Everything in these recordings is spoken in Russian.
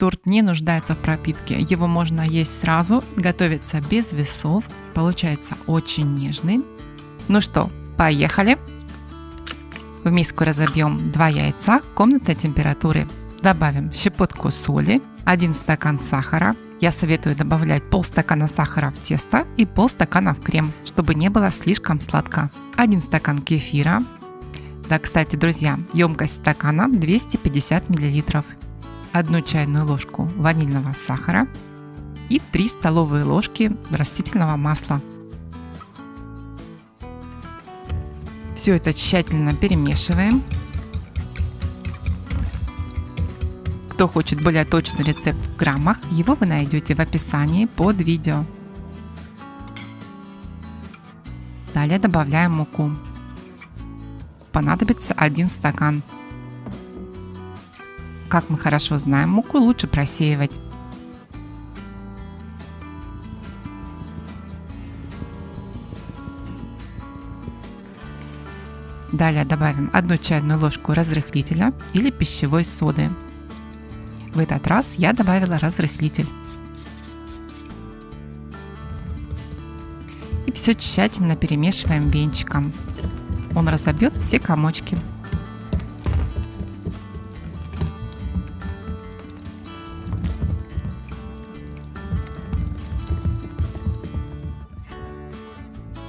Торт не нуждается в пропитке, его можно есть сразу, готовится без весов, получается очень нежный. Ну что, поехали! В миску разобьем 2 яйца комнатной температуры. Добавим щепотку соли, 1 стакан сахара. Я советую добавлять полстакана сахара в тесто и полстакана в крем, чтобы не было слишком сладко. 1 стакан кефира. Да, кстати, друзья, емкость стакана 250 мл. 1 чайную ложку ванильного сахара и 3 столовые ложки растительного масла. Все это тщательно перемешиваем. Кто хочет более точный рецепт в граммах, его вы найдете в описании под видео. Далее добавляем муку. Понадобится 1 стакан. Как мы хорошо знаем, муку лучше просеивать. Далее добавим 1 чайную ложку разрыхлителя или пищевой соды. В этот раз я добавила разрыхлитель. И все тщательно перемешиваем венчиком. Он разобьет все комочки.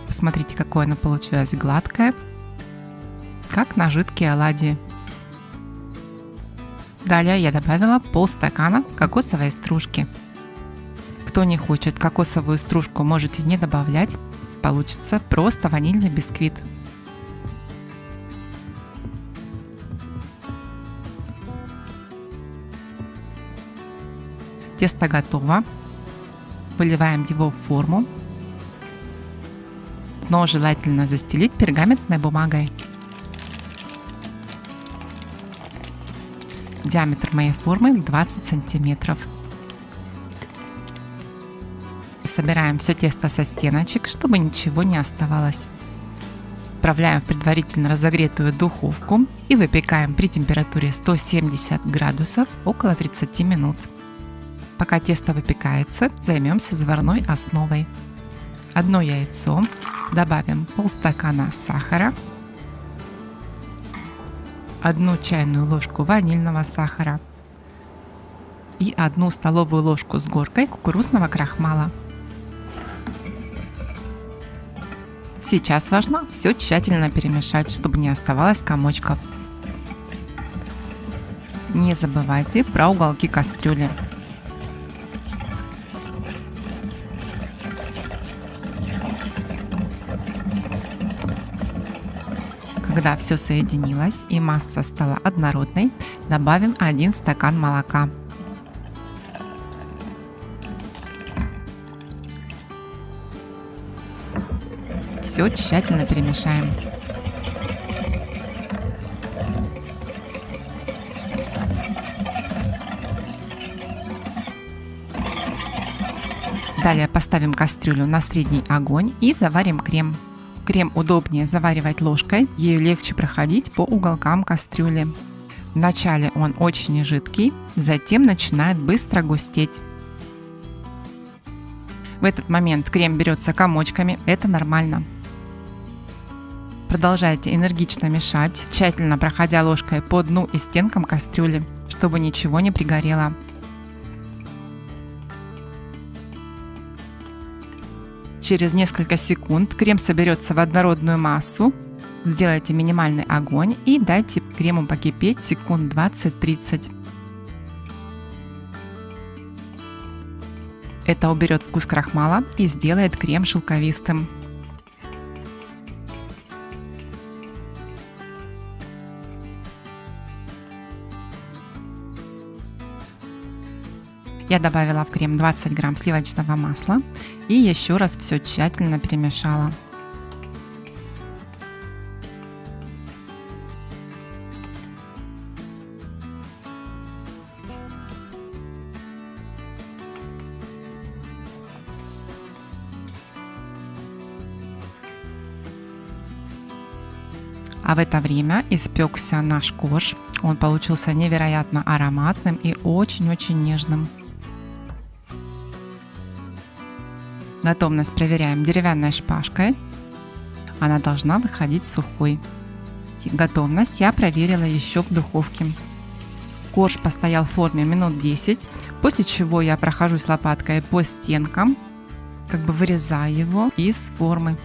Посмотрите, какое оно получилось гладкое, как на жидкие оладьи. Далее я добавила полстакана кокосовой стружки. Кто не хочет кокосовую стружку, можете не добавлять. Получится просто ванильный бисквит. Тесто готово. Выливаем его в форму. Дно желательно застелить пергаментной бумагой. Диаметр моей формы 20 сантиметров. Собираем все тесто со стеночек, чтобы ничего не оставалось. Отправляем в предварительно разогретую духовку и выпекаем при температуре 170 градусов около 30 минут. Пока тесто выпекается, займемся заварной основой. 1 яйцо, добавим полстакана сахара, 1 чайную ложку ванильного сахара и 1 столовую ложку с горкой кукурузного крахмала. Сейчас важно все тщательно перемешать, чтобы не оставалось комочков. Не забывайте про уголки кастрюли. Когда все соединилось и масса стала однородной, добавим 1 стакан молока. Все тщательно перемешаем. Далее поставим кастрюлю на средний огонь и заварим крем. Крем удобнее заваривать ложкой, ею легче проходить по уголкам кастрюли. Вначале он очень жидкий, затем начинает быстро густеть. В этот момент крем берется комочками, это нормально. Продолжайте энергично мешать, тщательно проходя ложкой по дну и стенкам кастрюли, чтобы ничего не пригорело. Через несколько секунд крем соберется в однородную массу. Сделайте минимальный огонь и дайте крему покипеть секунд 20-30. Это уберет вкус крахмала и сделает крем шелковистым. Я добавила в крем 20 грамм сливочного масла и еще раз все тщательно перемешала. А в это время испекся наш корж. Он получился невероятно ароматным и очень-очень нежным. Готовность проверяем деревянной шпажкой. Она должна выходить сухой. Готовность я проверила еще в духовке. Корж постоял в форме минут 10, после чего я прохожусь лопаткой по стенкам, как бы вырезаю его из формы.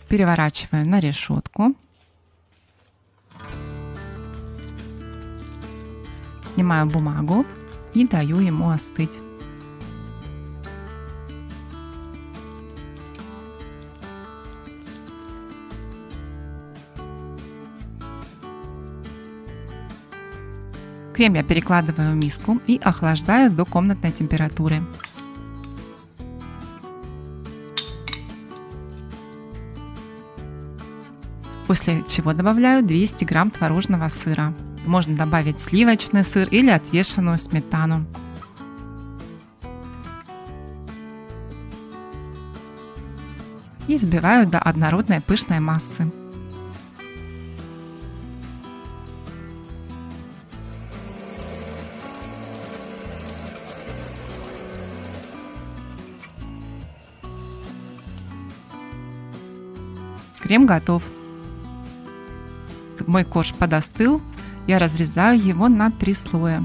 Переворачиваю на решетку. Снимаю бумагу и даю ему остыть. Крем я перекладываю в миску и охлаждаю до комнатной температуры. После чего добавляю 200 грамм творожного сыра. Можно добавить сливочный сыр или отвешенную сметану. И взбиваю до однородной пышной массы. Крем готов. Мой корж подостыл. Я разрезаю его на 3 слоя.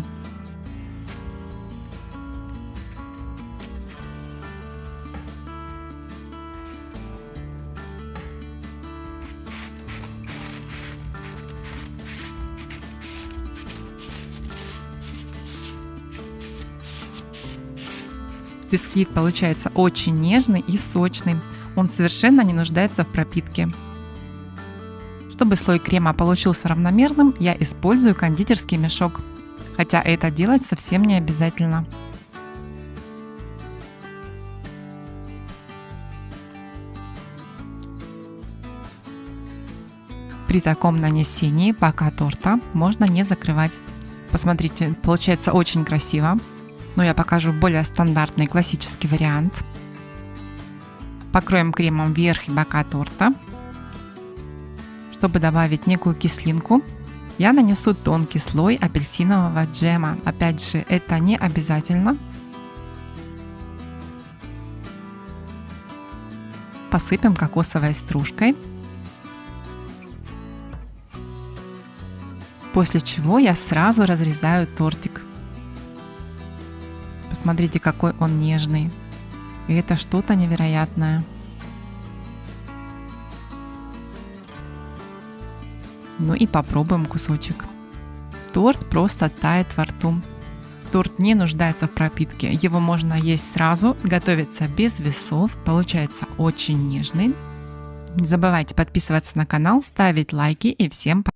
Бисквит получается очень нежный и сочный. Он совершенно не нуждается в пропитке. Чтобы слой крема получился равномерным, я использую кондитерский мешок, хотя это делать совсем не обязательно. При таком нанесении бока торта можно не закрывать. Посмотрите, получается очень красиво, но я покажу более стандартный классический вариант. Покроем кремом верх и бока торта. Чтобы добавить некую кислинку, я нанесу тонкий слой апельсинового джема. Опять же, это не обязательно. Посыпем кокосовой стружкой. После чего я сразу разрезаю тортик. Посмотрите, какой он нежный. И это что-то невероятное. Ну и попробуем кусочек. Торт просто тает во рту. Торт не нуждается в пропитке. Его можно есть сразу, готовится без весов. Получается очень нежный. Не забывайте подписываться на канал, ставить лайки и всем пока.